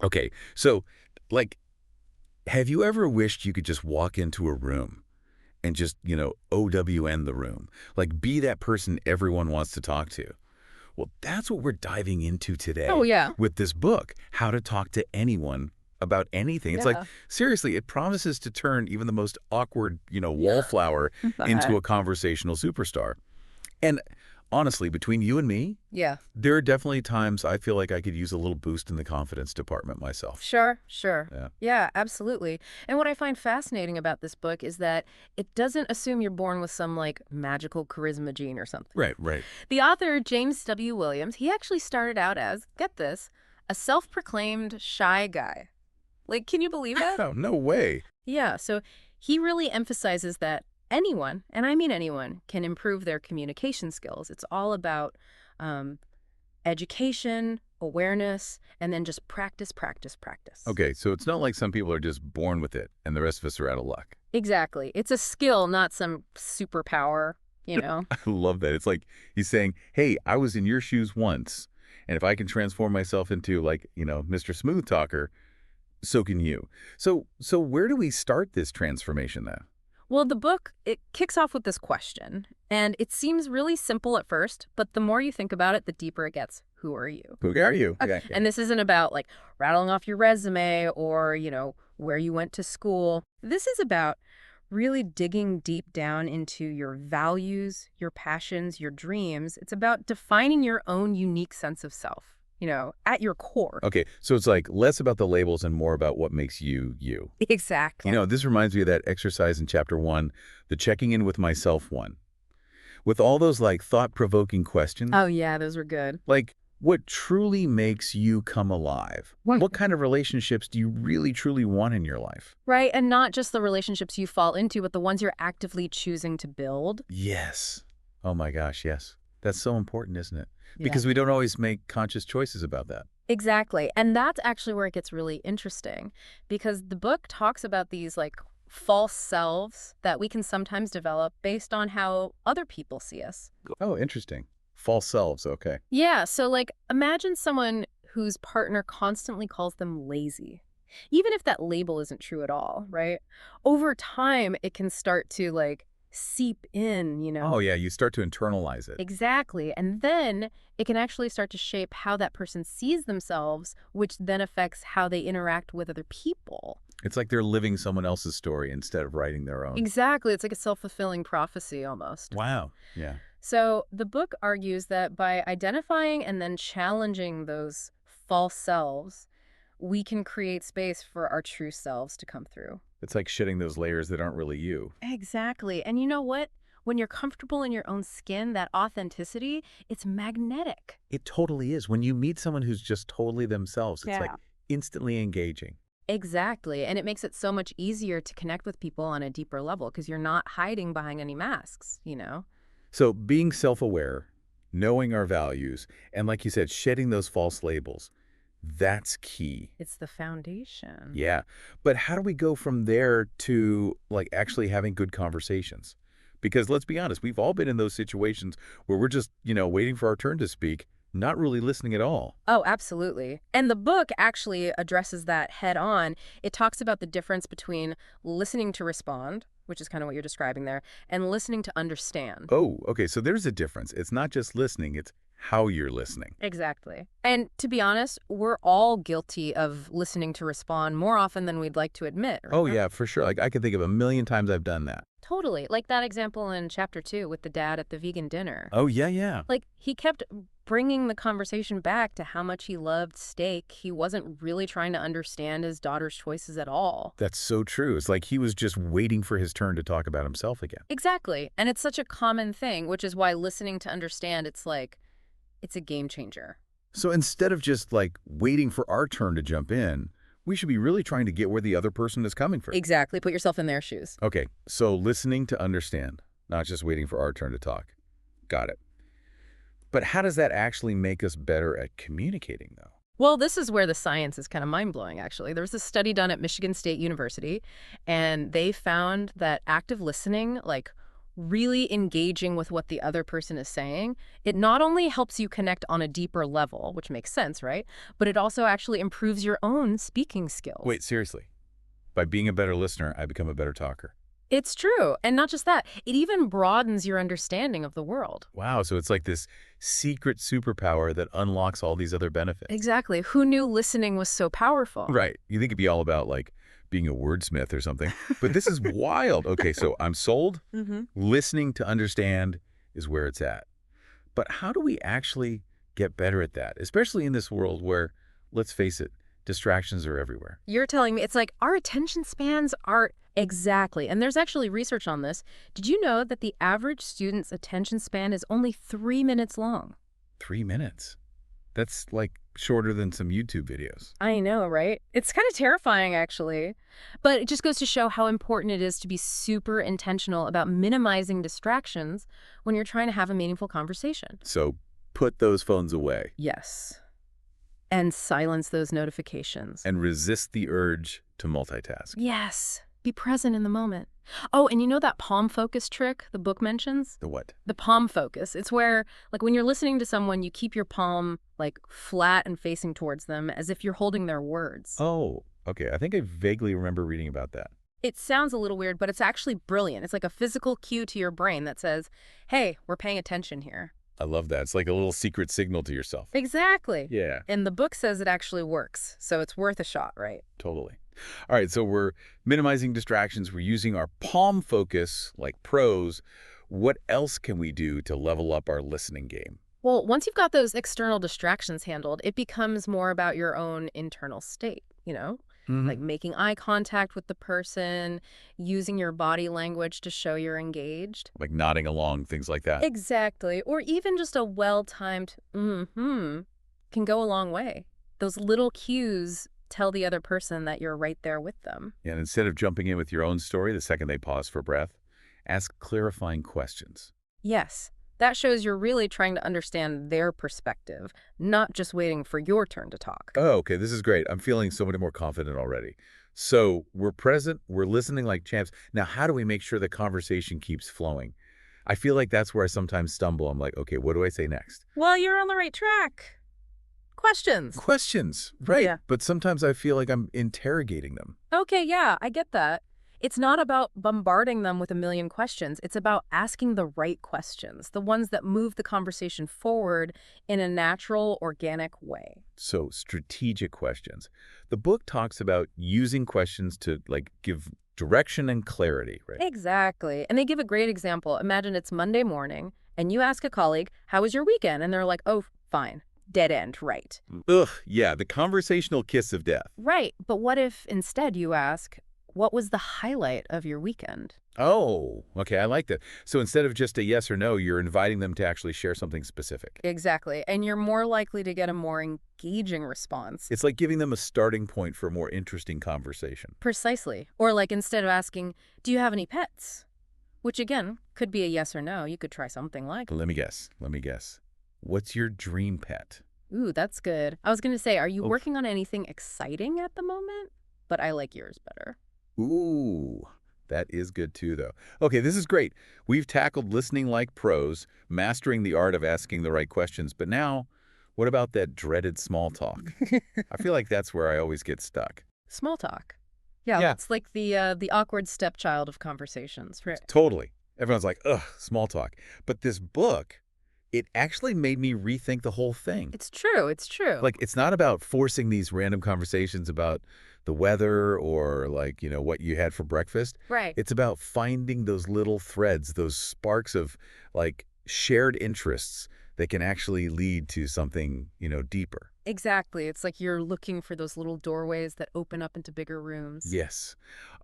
Okay, so, like, have you ever wished you could just walk into a room and just, OWN the room? Like, be that person everyone wants to talk to? Well, that's what we're diving into Oh, today yeah. with this book, How to Talk to Anyone About Anything. It's like, Yeah. seriously, it promises to turn even the most awkward, wallflower into But a conversational superstar. And honestly, between you and me, yeah. there are definitely times I feel like I could use a little boost in the confidence department myself. Sure, sure. Yeah. Yeah, absolutely. And what I find fascinating about this book is that it doesn't assume you're born with some like magical charisma gene or something. Right, right. The author, James W. Williams, he actually started out as, get this, a self-proclaimed shy guy. Like, can you believe that? Oh, no way. Yeah, so he really emphasizes that anyone, and I mean anyone, can improve their communication skills. It's all about um, education, awareness, and then just practice, practice, practice. Okay, so it's not like some people are just born with it and the rest of us are out of luck. Exactly. It's a skill, not some superpower, you know? I love that. It's like he's saying, hey, I was in your shoes once, and if I can transform myself into, like, Mr. Smooth Talker, so can you. So where do we start this transformation then? Well, the book, it kicks off with this question, and it seems really simple at first, but the more you think about it, the deeper it gets. Who are you? Who are you? Okay. Yeah. And this isn't about like rattling off your resume or, where you went to school. This is about really digging deep down into your values, your passions, your dreams. It's about defining your own unique sense of self, at your core. Okay, so it's like less about the labels and more about what makes you, you. Exactly. This reminds me of that exercise in chapter 1, the checking in with myself one. With all those like thought-provoking questions, Oh, yeah, those were good. like what truly makes you come alive? Right. What kind of relationships do you really truly want in your life? Right. And not just the relationships you fall into, but the ones you're actively choosing to build. Yes. Oh my gosh, yes. That's so important, isn't it? Yeah. Because we don't always make conscious choices about that. Exactly. And that's actually where it gets really interesting because the book talks about these like false selves that we can sometimes develop based on how other people see us. Oh, interesting. False selves, okay. Yeah, so like imagine someone whose partner constantly calls them lazy. Even if that label isn't true at all, right? Over time, it can start to like seep in. Oh yeah, you start to internalize it. Exactly. And then it can actually start to shape how that person sees themselves, which then affects how they interact with other people. It's like they're living someone else's story instead of writing their own. Exactly. It's like a self-fulfilling prophecy almost. Wow. Yeah. So the book argues that by identifying and then challenging those false selves, we can create space for our true selves to come through. It's like shedding those layers that aren't really you. Exactly. And you know what? When you're comfortable in your own skin, that authenticity, it's magnetic. It totally is. When you meet someone who's just totally themselves, it's like Yeah. instantly engaging. Exactly. And it makes it so much easier to connect with people on a deeper level because you're not hiding behind any masks. So being self-aware, knowing our values, and like you said, shedding those false labels, that's key. It's the foundation. Yeah. But how do we go from there to like actually having good conversations? Because let's be honest, we've all been in those situations where we're just, waiting for our turn to speak, not really listening at all. Oh, absolutely. And the book actually addresses that head on. It talks about the difference between listening to respond, which is kind of what you're describing there, and listening to understand. Oh, okay. So there's a difference. It's not just listening, it's how you're listening. Exactly. And to be honest, we're all guilty of listening to respond more often than we'd like to admit. Oh, Right? yeah, for sure. Like I can think of a million times I've done that. Totally. Like that example in chapter 2 with the dad at the vegan dinner. Oh, yeah, yeah. Like, he kept bringing the conversation back to how much he loved steak. He wasn't really trying to understand his daughter's choices at all. That's so true. It's like he was just waiting for his turn to talk about himself again. Exactly. And it's such a common thing, which is why listening to understand, it's like, it's a game changer. So instead of just like waiting for our turn to jump in, we should be really trying to get where the other person is coming from. Exactly. Put yourself in their shoes. Okay, so listening to understand, not just waiting for our turn to talk. Got it. But how does that actually make us better at communicating, though? Well, this is where the science is kind of mind-blowing, actually. There was a study done at Michigan State University, and they found that active listening, like really engaging with what the other person is saying, it not only helps you connect on a deeper level, which makes sense, right? But it also actually improves your own speaking skills. Wait, seriously. By being a better listener, I become a better talker. It's true. And not just that, it even broadens your understanding of the world. Wow, so it's like this secret superpower that unlocks all these other benefits. Exactly. Who knew listening was so powerful? Right. You think it'd be all about, like, being a wordsmith or something. But this is wild. Okay, so I'm sold. Listening to understand is where it's at. But how do we actually get better at that, especially in this world where, let's face it, distractions are everywhere? You're telling me it's like our attention spans are exactly. And there's actually research on this. Did you know that the average student's attention span is only 3 minutes long? 3 minutes. That's like shorter than some YouTube videos. I know, right? It's kind of terrifying, actually. But it just goes to show how important it is to be super intentional about minimizing distractions when you're trying to have a meaningful conversation. So put those phones away Yes. And silence those notifications. and resist the urge to multitask. Yes. Be present in the moment. Oh, and you know that palm focus trick the book mentions? The what? The palm focus. It's where, like, when you're listening to someone, you keep your palm, like, flat and facing towards them as if you're holding their words. Oh, okay. I think I vaguely remember reading about that. It sounds a little weird, but it's actually brilliant. It's like a physical cue to your brain that says, hey, we're paying attention here. I love that. It's like a little secret signal to yourself. Exactly. Yeah, And the book says it actually works, so it's worth a shot, right? totally. All right, so we're minimizing distractions. We're using our palm focus like pros. What else can we do to level up our listening game? Well, once you've got those external distractions handled, it becomes more about your own internal state, you know? Like making eye contact with the person, using your body language to show you're engaged. Like nodding along, things like that. Exactly. Or even just a well-timed can go a long way. Those little cues tell the other person that you're right there with them. And instead of jumping in with your own story the second they pause for breath, ask clarifying questions. Yes, that shows you're really trying to understand their perspective, not just waiting for your turn to talk. Oh, okay, this is great. I'm feeling so much more confident already. So we're present, we're listening like champs. Now, how do we make sure the conversation keeps flowing? I feel like that's where I sometimes stumble. I'm like, okay, what do I say next? Well, you're on the right track. Questions. Questions, right. Yeah. But sometimes I feel like I'm interrogating them. Okay, yeah, I get that. It's not about bombarding them with a million questions. It's about asking the right questions, the ones that move the conversation forward in a natural, organic way. So strategic questions. The book talks about using questions to like give direction and clarity, right? Exactly. And they give a great example. Imagine it's Monday morning, and you ask a colleague, how was your weekend? And they're like, oh, fine. Dead end, right. Ugh, yeah, the conversational kiss of death. Right. But what if instead you ask, what was the highlight of your weekend? Oh, okay, I like that. So instead of just a yes or no, you're inviting them to actually share something specific. Exactly. And you're more likely to get a more engaging response. It's like giving them a starting point for a more interesting conversation. Precisely. Or like instead of asking, do you have any pets? Which again, could be a yes or no. You could try something like, Let me guess. What's your dream pet? ooh, that's good. I was going to say, are you Oof. working on anything exciting at the moment? But I like yours better. Ooh, that is good too, though. Okay, this is great. We've tackled listening like pros, mastering the art of asking the right questions. But now, what about that dreaded small talk? I feel like that's where I always get stuck. Small talk. Yeah, Yeah. it's like the awkward stepchild of conversations. Right. Totally. Everyone's like, ugh, small talk. But this book, it actually made me rethink the whole thing. It's true. It's true. Like, it's not about forcing these random conversations about the weather or, like, you know, what you had for breakfast. right. It's about finding those little threads, those sparks of, like, shared interests that can actually lead to something, you know, deeper. Exactly. It's like you're looking for those little doorways that open up into bigger rooms. Yes.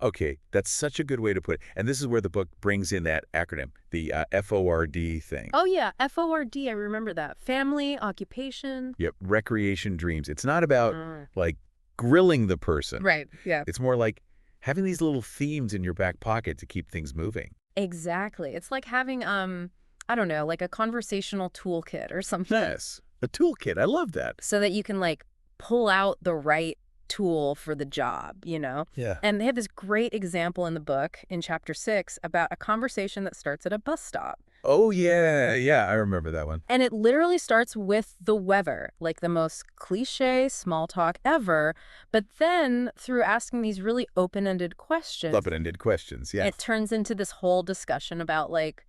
Okay, that's such a good way to put it. And this is where the book brings in that acronym, the FORD thing. Oh, yeah. FORD. I remember that. Family, occupation. Yep, recreation dreams. It's not about, Mm. like, grilling the person. Right. Yeah. It's more like having these little themes in your back pocket to keep things moving. Exactly. It's like having, I don't know, like a conversational toolkit or something. Yes, a toolkit. I love that. So that you can like pull out the right tool for the job, Yeah. And they have this great example in the book in chapter 6 about a conversation that starts at a bus stop. Oh, yeah. Yeah, I remember that one. And it literally starts with the weather, like the most cliche small talk ever. But then through asking these really open-ended questions, Open-ended questions, yeah. it turns into this whole discussion about like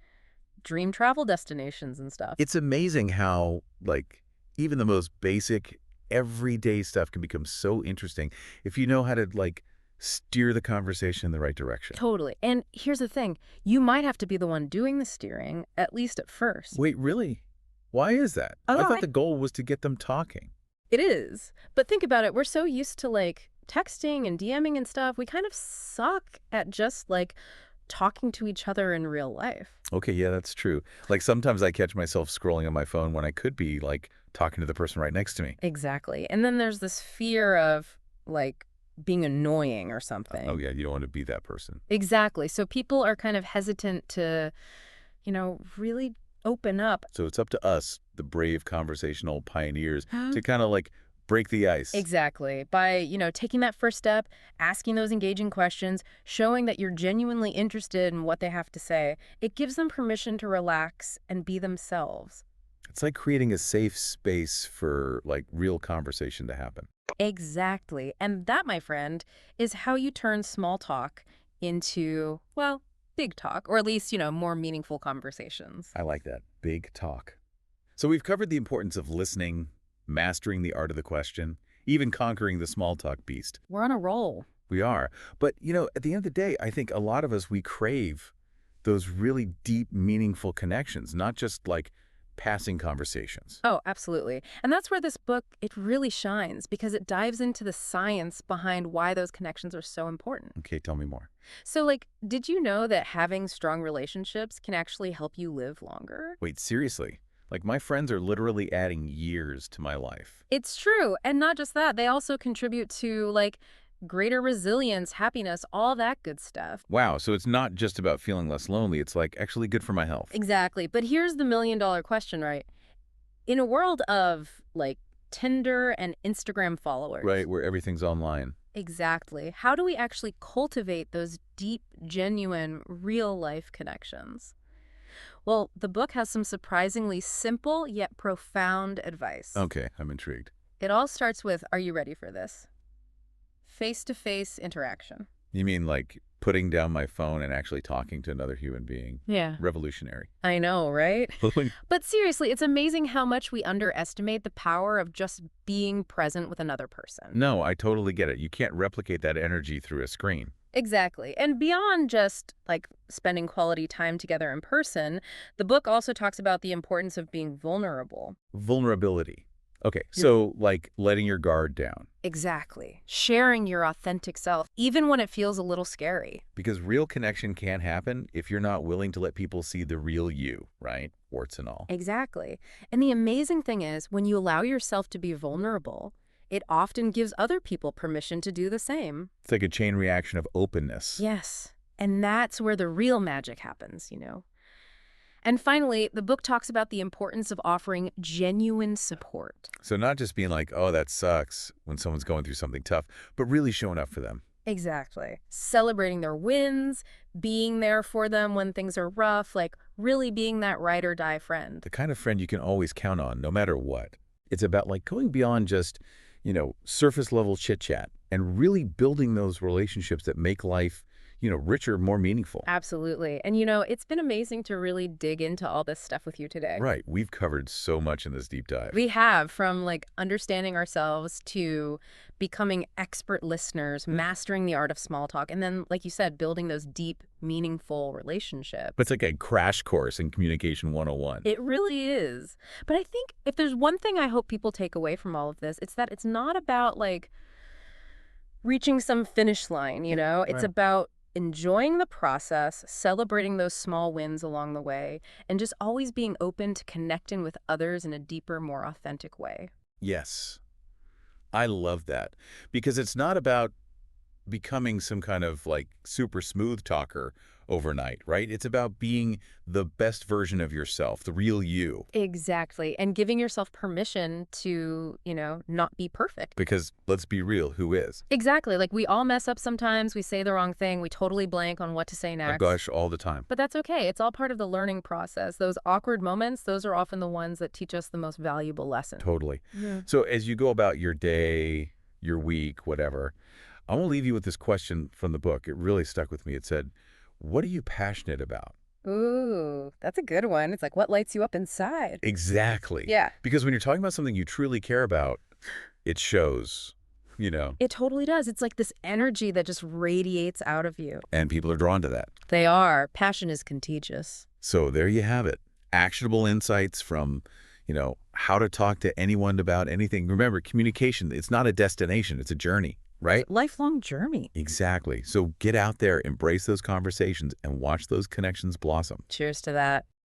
dream travel destinations and stuff. It's amazing how, like, even the most basic, everyday stuff can become so interesting if you know how to, like, steer the conversation in the right direction. Totally. And here's the thing. You might have to be the one doing the steering, at least at first. Wait, really? Why is that? I Oh, thought the goal was to get them talking. it is. But think about it. We're so used to like texting and DMing and stuff. We kind of suck at just like talking to each other in real life. Okay, yeah, that's true. Like, sometimes I catch myself scrolling on my phone when I could be, like, talking to the person right next to me. Exactly. And then there's this fear of like being annoying or Oh, something. yeah, you don't want to be that person. Exactly. So people are kind of hesitant to, really open up. So it's up to us, the brave conversational pioneers, to kind of, like, break the ice. Exactly. By, taking that first step, asking those engaging questions, showing that you're genuinely interested in what they have to say, it gives them permission to relax and be themselves. It's like creating a safe space for, like, real conversation to happen. Exactly. And that, my friend, is how you turn small talk into, well, big talk, or at least, more meaningful conversations. I like that. Big talk. So we've covered the importance of listening, mastering the art of the question, even conquering the small talk beast. We're on a roll. We are. But, at the end of the day, I think a lot of us, we crave those really deep, meaningful connections, not just like passing conversations. Oh, absolutely. And that's where this book, it really shines because it dives into the science behind why those connections are so important. Okay, tell me more. So, like, did you know that having strong relationships can actually help you live longer? Wait, seriously? Like, my friends are literally adding years to my life. It's true. And not just that, they also contribute to, like, greater resilience, happiness, all that good stuff. Wow, so it's not just about feeling less lonely. It's, like, actually good for my health. Exactly. But here's the million-dollar question, right? In a world of, like, Tinder and Instagram followers. Right, where everything's online. Exactly. How do we actually cultivate those deep, genuine, real-life connections? Well, the book has some surprisingly simple yet profound advice. Okay, I'm intrigued. It all starts with, are you ready for this? Face-to-face interaction. You mean like putting down my phone and actually talking to another human being? Yeah. Revolutionary. I know, right? Like, But seriously, it's amazing how much we underestimate the power of just being present with another person. no, I totally get it. You can't replicate that energy through a screen. Exactly. And beyond just like spending quality time together in person, the book also talks about the importance of being vulnerable. Vulnerability. Okay, so like letting your guard down. Exactly. Sharing your authentic self, even when it feels a little scary. Because real connection can't happen if you're not willing to let people see the real you, right? Warts and all. Exactly. And the amazing thing is, when you allow yourself to be vulnerable, it often gives other people permission to do the same. It's like a chain reaction of openness. Yes. And that's where the real magic happens, And finally, the book talks about the importance of offering genuine support. So not just being like, oh, that sucks when someone's going through something tough, but really showing up for them. Exactly. Celebrating their wins, being there for them when things are rough, like really being that ride or die friend. The kind of friend you can always count on, no matter what. It's about like going beyond just, surface level chit chat and really building those relationships that make life, richer, more meaningful. Absolutely. And it's been amazing to really dig into all this stuff with you today. Right. We've covered so much in this deep dive. We have, from like understanding ourselves to becoming expert listeners, mastering the art of small talk, and then, like you said, building those deep, meaningful relationships. But it's like a crash course in Communication 101. It really is. But I think if there's one thing I hope people take away from all of this, it's that it's not about like reaching some finish line, It's Right. about enjoying the process, celebrating those small wins along the way, and just always being open to connecting with others in a deeper, more authentic way. Yes. I love that. Because it's not about becoming some kind of like super smooth talker overnight, right? It's about being the best version of yourself, the real you. Exactly. And giving yourself permission to, not be perfect. Because let's be real, who is? Exactly. Like we all mess up sometimes. We say the wrong thing. We totally blank on what to say Oh next. gosh, all the time. But that's okay. It's all part of the learning process. Those awkward moments, those are often the ones that teach us the most valuable lesson. Totally. Yeah. So as you go about your day, your week, whatever, I want to leave you with this question from the book. It really stuck with me. It said, what are you passionate about? Ooh, that's a good one. It's like, what lights you up inside? Exactly. Yeah. Because when you're talking about something you truly care about, it shows, you know, It totally does. It's like this energy that just radiates out of you. and people are drawn to that. They are. Passion is contagious. So there you have it. Actionable insights from, how to talk to anyone about anything. Remember, communication, it's not a destination, it's a journey, right? Lifelong journey. Exactly. So get out there, embrace those conversations, and watch those connections blossom. Cheers to that.